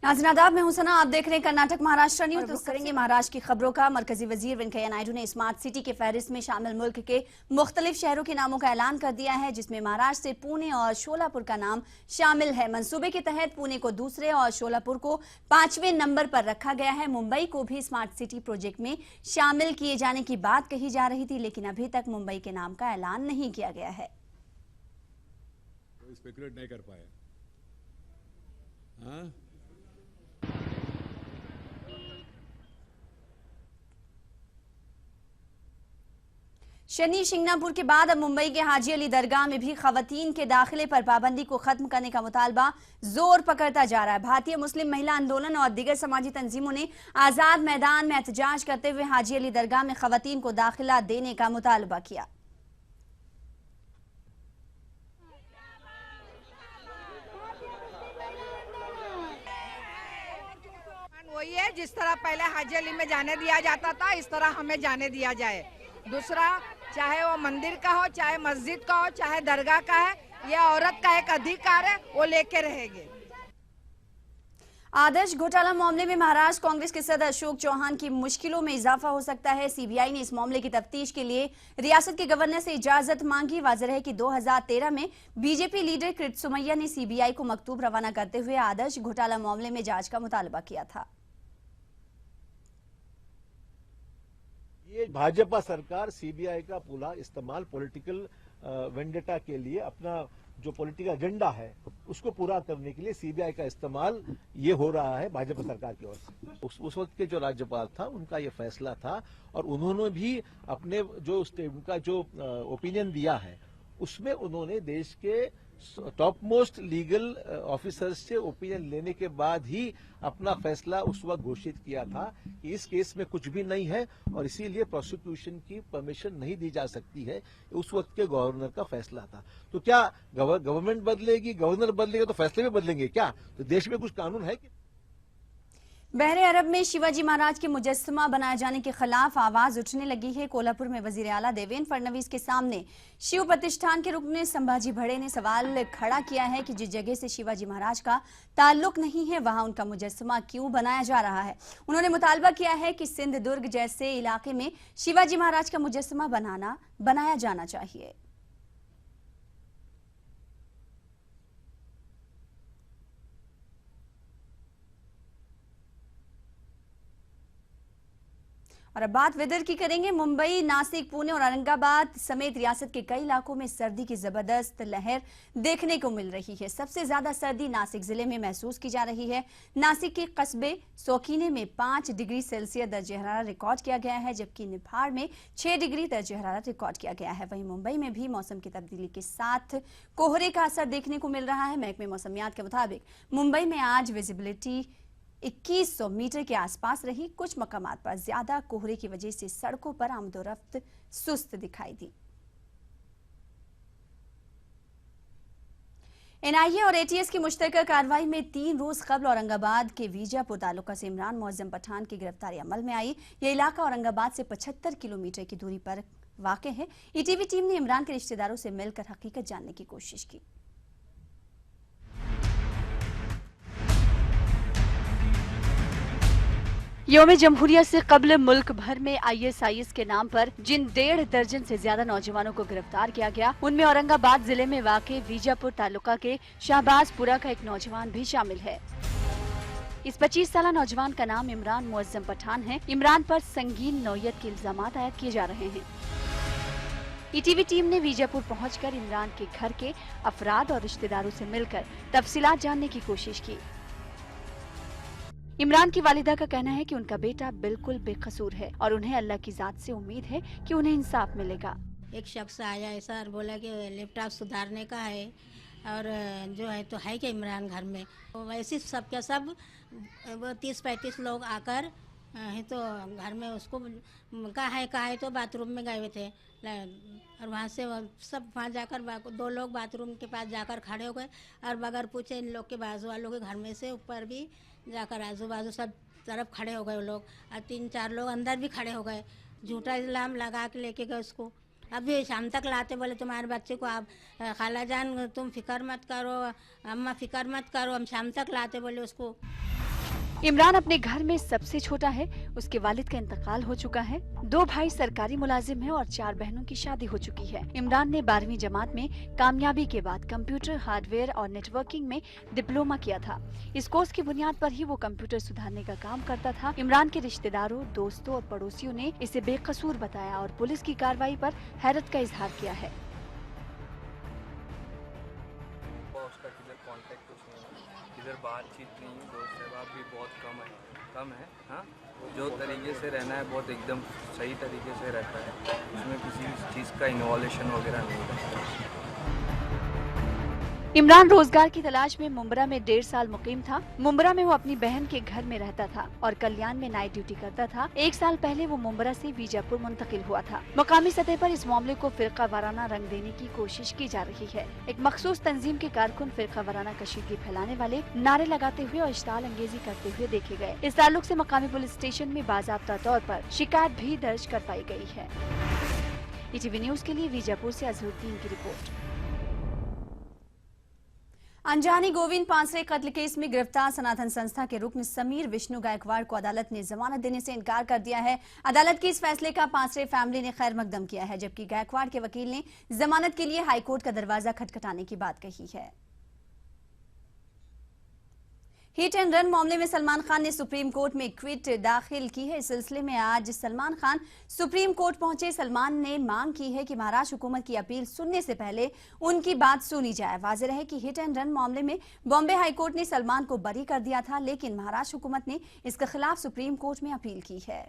नाज़रीन आदाब, मैं हुसना, आप देख रहे हैं कर्नाटक महाराष्ट्र न्यूज। तो करेंगे महाराष्ट्र की खबरों का। मरकजी वजीर वेंकैया नायडू ने स्मार्ट सिटी के फहरिस्त में शामिल मुल्क के मुख्तलिफ शहरों के नामों का ऐलान कर दिया है, जिसमें महाराष्ट्र से पुणे और शोलापुर का नाम शामिल है। मंसूबे के तहत पुणे को दूसरे और शोलापुर को 5वें नंबर पर रखा गया है। मुंबई को भी स्मार्ट सिटी प्रोजेक्ट में शामिल किए जाने की बात कही जा रही थी, लेकिन अभी तक मुंबई के नाम का ऐलान नहीं किया गया है। स्पेकुलेट नहीं कर पाया। हाँ? शनि शिंगणापुर के बाद अब मुंबई के हाजी अली दरगाह में भी खवातीन के दाखिले पर पाबंदी को खत्म करने का मुतालबा जोर पकड़ता जा रहा है। भारतीय मुस्लिम महिला आंदोलन और दीगर समाजी तंजीमों ने आजाद मैदान में एहतजाज करते हुए हाजी अली दरगाह में खवातीन को दाखिला देने का मुतालबा किया। वही है, जिस तरह पहले हाजी अली में जाने दिया जाता था, इस तरह हमें जाने दिया जाए। दूसरा, चाहे वो मंदिर का हो, चाहे मस्जिद का हो, चाहे दरगाह का है, यह औरत का एक अधिकार है, वो लेके रहेंगे। आदर्श घोटाला मामले में महाराष्ट्र कांग्रेस के सदर अशोक चौहान की मुश्किलों में इजाफा हो सकता है। सीबीआई ने इस मामले की तफ्तीश के लिए रियासत के गवर्नर से इजाजत मांगी। वाज़ेह है कि 2013 में बीजेपी लीडर कृत सुमैया ने सीबीआई को मकतूब रवाना करते हुए आदर्श घोटाला मामले में जांच का मुतालबा किया था। ये भाजपा सरकार सीबीआई का पूरा इस्तेमाल पॉलिटिकल वेंडेटा के लिए, अपना जो पॉलिटिकल एजेंडा है उसको पूरा करने के लिए सीबीआई का इस्तेमाल ये हो रहा है भाजपा सरकार की ओर से। उस वक्त के जो राज्यपाल था उनका ये फैसला था और उन्होंने भी अपने जो उनका जो ओपिनियन दिया है उसमें उन्होंने देश के टॉप मोस्ट लीगल ऑफिसर्स से ओपिनियन लेने के बाद ही अपना फैसला उस वक्त घोषित किया था कि इस केस में कुछ भी नहीं है और इसीलिए प्रोसिक्यूशन की परमिशन नहीं दी जा सकती है। उस वक्त के गवर्नर का फैसला था। तो क्या गवर्नमेंट बदलेगी, गवर्नर बदलेगा तो फैसले भी बदलेंगे क्या? तो देश में कुछ कानून है कि? बहरे अरब में शिवाजी महाराज के मुजस्समा बनाए जाने के खिलाफ आवाज उठने लगी है। कोल्हापुर में वजीर आला देवेंद्र फडणवीस के सामने शिव प्रतिष्ठान के रुकन संभाजी भिड़े ने सवाल खड़ा किया है कि जिस जगह से शिवाजी महाराज का ताल्लुक नहीं है वहां उनका मुजस्समा क्यों बनाया जा रहा है। उन्होंने मुतालबा किया है कि सिंध दुर्ग जैसे इलाके में शिवाजी महाराज का मुजस्समा बनाया जाना चाहिए। और अब बात वेदर की करेंगे। मुंबई, नासिक, पुणे और औरंगाबाद समेत रियासत के कई इलाकों में सर्दी की जबरदस्त लहर देखने को मिल रही है। सबसे ज्यादा सर्दी नासिक जिले में महसूस की जा रही है। नासिक के कस्बे सोकीने में 5 डिग्री सेल्सियस दर्जे हरारत रिकॉर्ड किया गया है, जबकि निफाड़ में 6 डिग्री दर्जे हरारत रिकॉर्ड किया गया है। वहीं मुंबई में भी मौसम की तब्दीली के साथ कोहरे का असर देखने को मिल रहा है। महकमे मौसमियात के मुताबिक मुंबई में आज विजिबिलिटी 2100 मीटर के आसपास रही। कुछ मकामात पर ज्यादा कोहरे की वजह से सड़कों पर आमदोरफ्त सुस्त दिखाई दी। एनआईए और एटीएस की मुश्तरका कार्रवाई में 3 रोज कबल औरंगाबाद के वीजापुर तालुका से इमरान मुअज्जम पठान की गिरफ्तारी अमल में आई। यह इलाका औरंगाबाद से 75 किलोमीटर की दूरी पर वाक़ है। ईटीवी टीम ने इमरान के रिश्तेदारों से मिलकर हकीकत जानने की कोशिश की। यौम जमहूरिया से कबल मुल्क भर में ISIS के नाम पर जिन 1.5 दर्जन से ज्यादा नौजवानों को गिरफ्तार किया गया, उनमें औरंगाबाद जिले में वाक़े वीजापुर तालुका के शाहबाजपुरा का एक नौजवान भी शामिल है। इस 25 साला नौजवान का नाम इमरान मुअज्जम पठान है। इमरान पर संगीन नौयत के इल्जामात आयद किए जा रहे हैं। ईटीवी टीम ने वीजापुर पहुंचकर इमरान के घर के अफराद और रिश्तेदारों से मिलकर तफसीलात जानने की कोशिश की। इमरान की वालिदा का कहना है कि उनका बेटा बिल्कुल बेकसूर है और उन्हें अल्लाह की जात से उम्मीद है कि उन्हें इंसाफ मिलेगा। एक शख्स आया ऐसा और बोला कि लैपटॉप सुधारने का है और जो है तो है क्या इमरान घर में, तो वैसे सब क्या सब वो 30-35 लोग आकर है तो घर में उसको कहा है तो बाथरूम में गए हुए थे और वहाँ से सब वहाँ जाकर 2 लोग बाथरूम के पास जाकर खड़े हो गए और बगैर पूछे इन लोग के बाजू वालों के घर में से ऊपर भी जाकर आजू बाजू सब तरफ खड़े हो गए वो लोग और 3-4 लोग अंदर भी खड़े हो गए। झूठा इल्जाम लगा के लेके गए उसको। अभी शाम तक लाते, बोले तुम्हारे बच्चे को आप खाला जान तुम फिक्र मत करो, अम्मा फिक्र मत करो, हम शाम तक लाते बोले उसको। इमरान अपने घर में सबसे छोटा है। उसके वालिद का इंतकाल हो चुका है। 2 भाई सरकारी मुलाजिम हैं और 4 बहनों की शादी हो चुकी है। इमरान ने 12वीं जमात में कामयाबी के बाद कंप्यूटर हार्डवेयर और नेटवर्किंग में डिप्लोमा किया था। इस कोर्स की बुनियाद पर ही वो कंप्यूटर सुधारने का काम करता था। इमरान के रिश्तेदारों, दोस्तों और पड़ोसियों ने इसे बेकसूर बताया और पुलिस की कार्रवाई पर हैरत का इजहार किया है। उसका किधर कांटेक्ट कुछ नहीं है, किधर बातचीत नहीं है, दोस्त सहबाब भी बहुत कम है। हाँ, जो तरीके से रहना है बहुत एकदम सही तरीके से रहता है, उसमें किसी चीज़ का इन्वॉल्यूशन वगैरह नहीं रहता। इमरान रोजगार की तलाश में मुंब्रा में 1.5 साल मुकीम था। मुंब्रा में वो अपनी बहन के घर में रहता था और कल्याण में नाइट ड्यूटी करता था। 1 साल पहले वो मुंब्रा से बीजापुर मुंतकिल हुआ था। मकामी सतह पर इस मामले को फिरका वाराना रंग देने की कोशिश की जा रही है। एक मखसूस तंजीम के कारकुन फिरका वाराना कशीदगी फैलाने वाले नारे लगाते हुए और इश्ताल अंगेजी करते हुए देखे गए। इस ताल्लुक से मकामी पुलिस स्टेशन में बाज़ाब्ता तौर पर शिकायत भी दर्ज कर पाई गई है। ईटीवी न्यूज के लिए बीजापुर से अजहरुद्दीन की रिपोर्ट। अंजानी गोविंद पांसरे कत्ल केस में गिरफ्तार सनातन संस्था के रुकन समीर विष्णु गायकवाड़ को अदालत ने जमानत देने से इनकार कर दिया है। अदालत के इस फैसले का पांसरे फैमिली ने खैर मकदम किया है, जबकि गायकवाड़ के वकील ने जमानत के लिए हाईकोर्ट का दरवाजा खटखटाने की बात कही है। हिट एंड रन मामले में सलमान खान ने सुप्रीम कोर्ट में क्विट दाखिल की है। इस सिलसिले में आज सलमान खान सुप्रीम कोर्ट पहुंचे। सलमान ने मांग की है कि महाराष्ट्र हुकूमत की अपील सुनने से पहले उनकी बात सुनी जाए। वाज़ेह रहे कि हिट एंड रन मामले में बॉम्बे हाईकोर्ट ने सलमान को बरी कर दिया था, लेकिन महाराष्ट्र हुकूमत ने इसके खिलाफ सुप्रीम कोर्ट में अपील की है।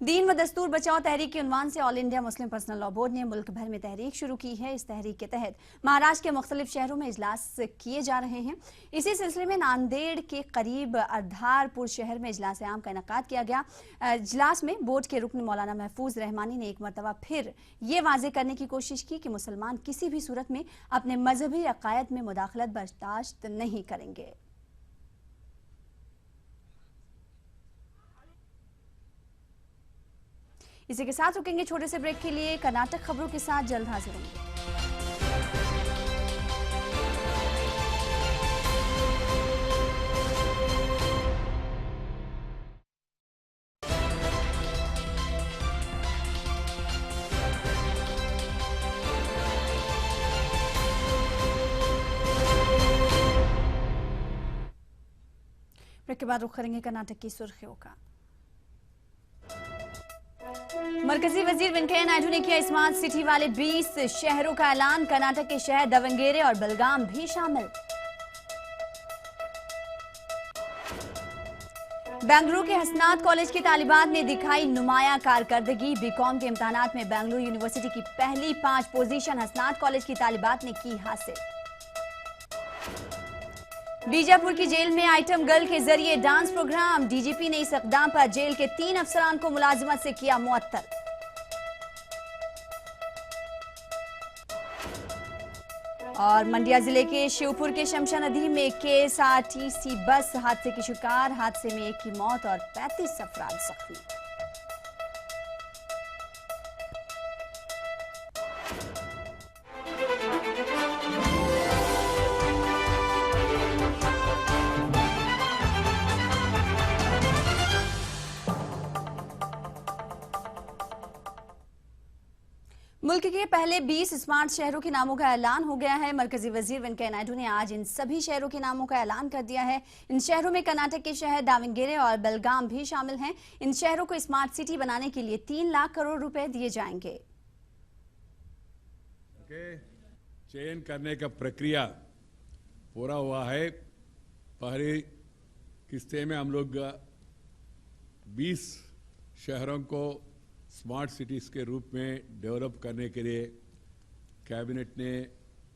दीन व दस्तूर बचाओ तहरीक के उन्वान से all India Muslim personal law board ने मुल्क भर में तहरीक शुरू की है। इस तहरीक के तहत महाराष्ट्र के मुख्तलिफ शहरों में इजलास किए जा रहे हैं। इसी सिलसिले में नांदेड़ के करीब अर्धारपुर शहर में इजलास आम का इनेकाद किया गया। इजलास में बोर्ड के रुकन मौलाना महफूज रहमानी ने एक मरतबा फिर ये वाजे करने की कोशिश की कि मुसलमान किसी भी सूरत में अपने मजहबी अकायद में मुदाखलत बर्दाश्त नहीं करेंगे। इसी के साथ रुकेंगे छोटे से ब्रेक के लिए। कर्नाटक खबरों के साथ जल्द हाजिर होंगे। ब्रेक के बाद रुख करेंगे कर्नाटक की सुर्खियों का। मरकजी वजीर वेंकैया नायडू ने किया स्मार्ट सिटी वाले 20 शहरों का ऐलान। कर्नाटक के शहर दावणगेरे और बेलगाम भी शामिल। बेंगलुरु के हसनात कॉलेज के तालिबात ने दिखाई नुमाया कारकर्दगी। बीकॉम के इम्तिहानात में बेंगलुरु यूनिवर्सिटी की पहली 5 पोजीशन हसनात कॉलेज की तालिबात ने की हासिल। बीजापुर की जेल में आइटम गर्ल के जरिए डांस प्रोग्राम। डीजीपी ने इस इकदाम पर जेल के 3 अफसरान को मुलाजिमत से किया मुअत्तल। और मंडिया जिले के शिवपुर के शमशा नदी में केएसआरटीसी बस हादसे की शिकार। हादसे में 1 की मौत और 35 अफराद जख्मी। मुल्क के पहले 20 स्मार्ट शहरों के नामों का ऐलान हो गया है। मरकजी वजीर वेंकैया नायडू ने आज इन सभी शहरों के नामों का ऐलान कर दिया है। इन शहरों में कर्नाटक के शहर दावणगेरे और बेलगाम भी शामिल हैं। इन शहरों को स्मार्ट सिटी बनाने के लिए 3 लाख करोड़ रुपए दिए जाएंगे। चयन करने का प्रक्रिया पूरा हुआ है। पहली किस्ते में हम लोग 20 शहरों को स्मार्ट सिटीज़ के रूप में डेवलप करने के लिए कैबिनेट ने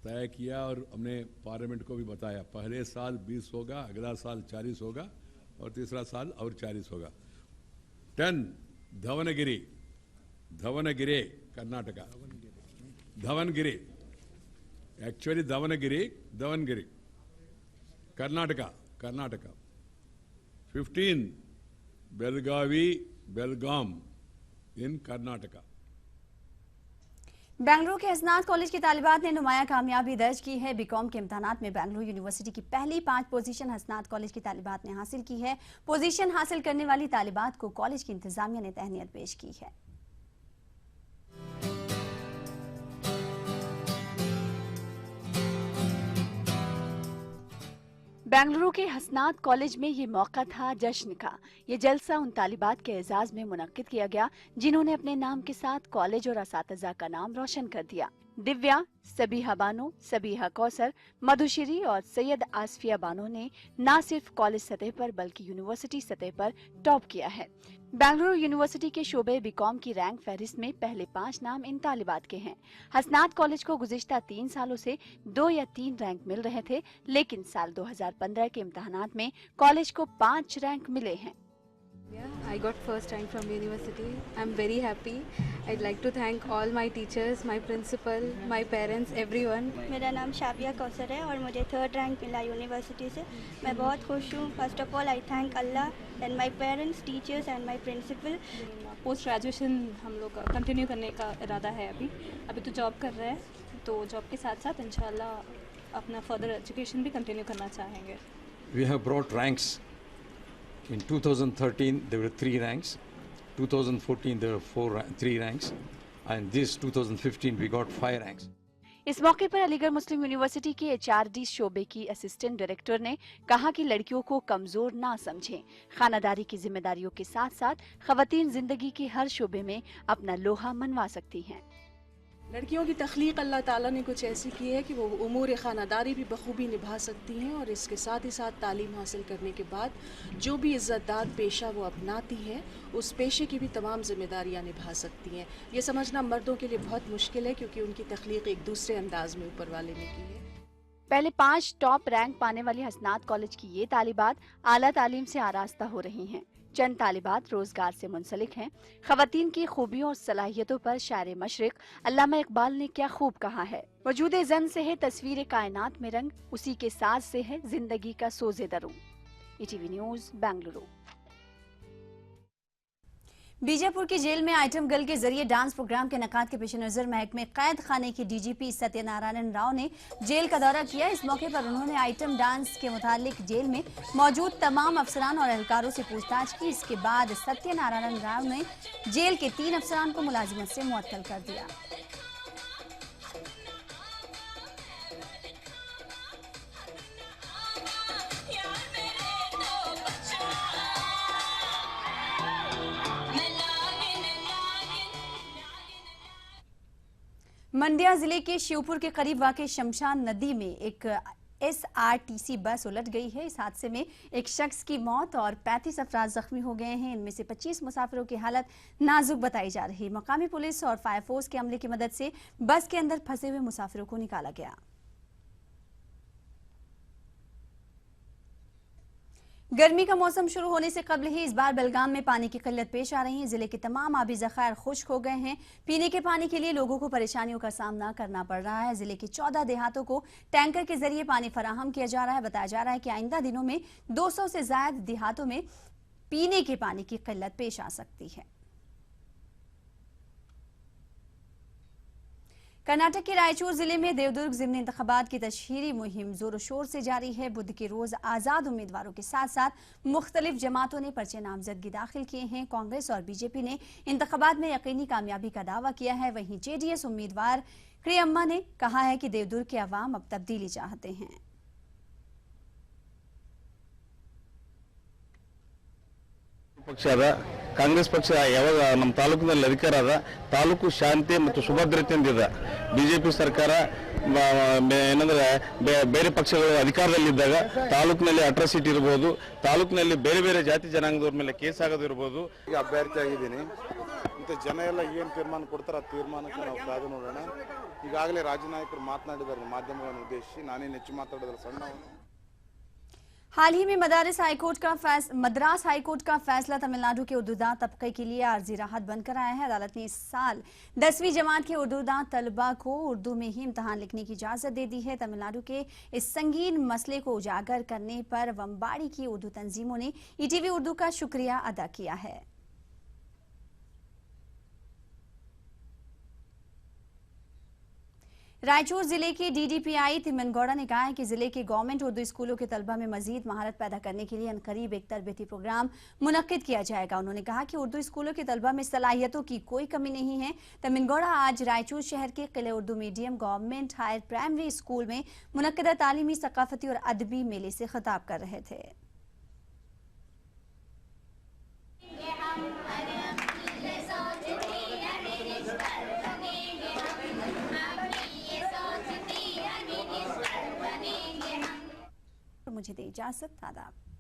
तय किया और हमने पार्लियामेंट को भी बताया। पहले साल 20 होगा, अगला साल 40 होगा और तीसरा साल और 40 होगा। 10 धवनगिरी, धवनगिरी कर्नाटका, धवनगिरी एक्चुअली धवनगिरी कर्नाटका 15 बेलगावी, बेलगाम इन कर्नाटका। बेंगलुरु के हसनात कॉलेज की तालिबात ने नुमाया कामयाबी दर्ज की है। बीकॉम के इम्तहानात में बेंगलुरु यूनिवर्सिटी की पहली 5 पोजीशन हसनात कॉलेज की तालिबात ने हासिल की है। पोजीशन हासिल करने वाली तालिबात को कॉलेज की इंतजामिया ने तहनीत पेश की है। बेंगलुरु के हसनात कॉलेज में ये मौका था जश्न का। ये जलसा उन तालिबात के एजाज में मुनक्किद किया गया जिन्होंने अपने नाम के साथ कॉलेज और असातिज़ा का नाम रोशन कर दिया। दिव्या, सबीहा बानो, सबीहा कौसर, मधुश्री और सैयद आसफिया बानो ने न सिर्फ कॉलेज सतह पर बल्कि यूनिवर्सिटी सतह पर टॉप किया है। बेंगलुरु यूनिवर्सिटी के शोबे बीकॉम की रैंक फहरिस्त में पहले 5 नाम इन तालिबात के हैं। हसनात कॉलेज को गुज़िश्ता 3 सालों से 2 या 3 रैंक मिल रहे थे, लेकिन साल 2015 के इम्तहानात में कॉलेज को 5 रैंक मिले हैं। Yeah, I got first rank from university. I'm very happy. I'd like to thank all my teachers, my principal, my parents, everyone. मेरा नाम शाबिया कौसर है और मुझे 3rd रैंक मिला यूनिवर्सिटी से। मैं बहुत खुश हूँ। First of all I thank अल्लाह and my parents, teachers and my principal. Post graduation हम लोग कंटिन्यू करने का इरादा है। अभी तो जॉब कर रहे हैं, तो जॉब के साथ साथ इंशाल्लाह अपना फर्दर एजुकेशन भी कंटिन्यू करना चाहेंगे। We have brought ranks. In 2013 there were 3 ranks, 2014 there were 3 ranks, and this 2015 we got 5 ranks. इस मौके पर अलीगढ़ मुस्लिम यूनिवर्सिटी के HRD शोबे की असिस्टेंट डायरेक्टर ने कहा कि लड़कियों को कमजोर ना समझें। खानादारी की जिम्मेदारियों के साथ साथ खवातीन जिंदगी के हर शोबे में अपना लोहा मनवा सकती हैं। लड़कियों की तख्लीक अल्लाह ताला ने कुछ ऐसी की है कि वो उमूर खानादारी भी बखूबी निभा सकती हैं और इसके साथ ही साथ तालीम हासिल करने के बाद जो भी इज़्ज़तदार पेशा वो अपनाती हैं उस पेशे की भी तमाम जिम्मेदारियां निभा सकती हैं। ये समझना मर्दों के लिए बहुत मुश्किल है क्योंकि उनकी तख्लीक एक दूसरे अंदाज में ऊपर वाले ने की है। पहले 5 टॉप रैंक पाने वाली हसनात कॉलेज की ये तालिबात आला तालीम से आरास्ता हो रही हैं। चंद तालिबात रोजगार से मुंसलिक हैं। खवातीन की खूबियों और सलाहियतों पर शायर मशरिक अल्लामा इकबाल ने क्या खूब कहा है, वजूदे जन से है तस्वीर कायनात में रंग, उसी के साज से है जिंदगी का सोजे दरूं। ETV news Bengaluru. बीजापुर की जेल में आइटम गर्ल के जरिए डांस प्रोग्राम के नकाद के पेश नजर महकमे कैद खाने के DGP सत्यनारायण राव ने जेल का दौरा किया। इस मौके पर उन्होंने आइटम डांस के मुतालिक जेल में मौजूद तमाम अफसरान और एहलकारों से पूछताछ की। इसके बाद सत्यनारायण राव ने जेल के 3 अफसरान को मुलाजिमत से मुअत्तल कर दिया। मंड्या जिले के शिवपुर के करीब वाक़ शमशान नदी में एक SRTC बस उलट गई है। इस हादसे में एक शख्स की मौत और 35 अफराद जख्मी हो गए हैं। इनमें से 25 मुसाफिरों की हालत नाजुक बताई जा रही है। मकामी पुलिस और फायर फोर्स के अमले की मदद से बस के अंदर फंसे हुए मुसाफिरों को निकाला गया। गर्मी का मौसम शुरू होने से कबल ही इस बार बेलगाम में पानी की किल्लत पेश आ रही है। जिले के तमाम आबी ज़खायर खुश्क हो गए हैं। पीने के पानी के लिए लोगों को परेशानियों का सामना करना पड़ रहा है। जिले के 14 देहातों को टैंकर के जरिए पानी फराहम किया जा रहा है। बताया जा रहा है कि आइंदा दिनों में 200 से ज्यादा देहातों में पीने के पानी की किल्लत पेश आ सकती है। कर्नाटक के रायचूर जिले में देवदुर्ग ज़िमनी इंतखाबात की तशहीरी मुहिम जोर शोर से जारी है। बुध के रोज आज़ाद उम्मीदवारों के साथ साथ मुख्तलिफ जमातों ने पर्चे नामजदगी दाखिल किए हैं। कांग्रेस और बीजेपी ने इंतखाबात में यकीनी कामयाबी का दावा किया है। वहीं JDS उम्मीदवार क्रियम्मा ने कहा है कि देवदुर्ग के अवाम अब तब्दीली चाहते हैं। ಪಕ್ಷ ಅದ ಕಾಂಗ್ರೆಸ್ ಪಕ್ಷ ಯಾವಾಗ ನಮ್ಮ ತಾಲೂಕಿನಲ್ಲಿ ಅಧಿಕಾರ ಅದ ತಾಲೂಕು ಶಾಂತಿ ಮತ್ತು ಸುಭದ್ರತೆಯಿಂದ ಇದೆ. ಬಿಜೆಪಿ ಸರ್ಕಾರ ಏನಂದ್ರೆ ಬೇರೆ ಪಕ್ಷಗಳು ಅಧಿಕಾರದಲ್ಲಿದ್ದಾಗ ತಾಲೂಕಿನಲ್ಲಿ ಅಟ್ರಾಸಿಟಿ ಇರಬಹುದು, ತಾಲೂಕಿನಲ್ಲಿ ಬೇರೆ ಬೇರೆ ಜಾತಿ ಜನಾಂಗದವ್ರ ಮೇಲೆ ಕೇಸ್ ಆಗೋದು ಇರಬಹುದು. ಈಗ ಅಭ್ಯರ್ಥಿ ಆಗಿದ್ದೀನಿ. ಮತ್ತೆ ಜನ ಎಲ್ಲ ಏನು ತೀರ್ಮಾನ ಕೊಡ್ತಾರೆ ಆ ತೀರ್ಮಾನಕ್ಕೆ ನಾವು ಕಾದು ನೋಡೋಣ. ಈಗಾಗಲೇ ರಾಜ್ಯ ನಾಯಕರು ಮಾತನಾಡಿದ್ದಾರೆ ಮಾಧ್ಯಮಗಳನ್ನು ಉದ್ದೇಶಿಸಿ. ನಾನೇನು ಹೆಚ್ಚು ಮಾತಾಡೋದ್ರ ಸಣ್ಣವನು. हाल ही में मद्रास हाईकोर्ट का फैसला तमिलनाडु के उर्दूदां तबके के लिए आर्जी राहत बनकर आया है। अदालत ने इस साल 10वीं जमात के उर्दूदां तलबा को उर्दू में ही इम्तहान लिखने की इजाजत दे दी है। तमिलनाडु के इस संगीन मसले को उजागर करने पर वंबाड़ी की उर्दू तंजीमों ने ETV उर्दू का शुक्रिया अदा किया है। रायचूर जिले के डीडीपीआई तिमनगौड़ा ने कहा है कि जिले के गवर्नमेंट उर्दू स्कूलों के तलबा में मजीद महारत पैदा करने के लिए अनकरीब एक तरबियती प्रोग्राम मुनक्किद किया जाएगा। उन्होंने कहा कि उर्दू स्कूलों के तलबा में सलाहियतों की कोई कमी नहीं है। तिमनगौड़ा आज रायचूर शहर के किले Urdu medium government higher primary school में मुनक्किदा तालीमी, सकाफती और अदबी मेले से खिताब कर रहे थे। मुझे दे इजाजत, आदाब।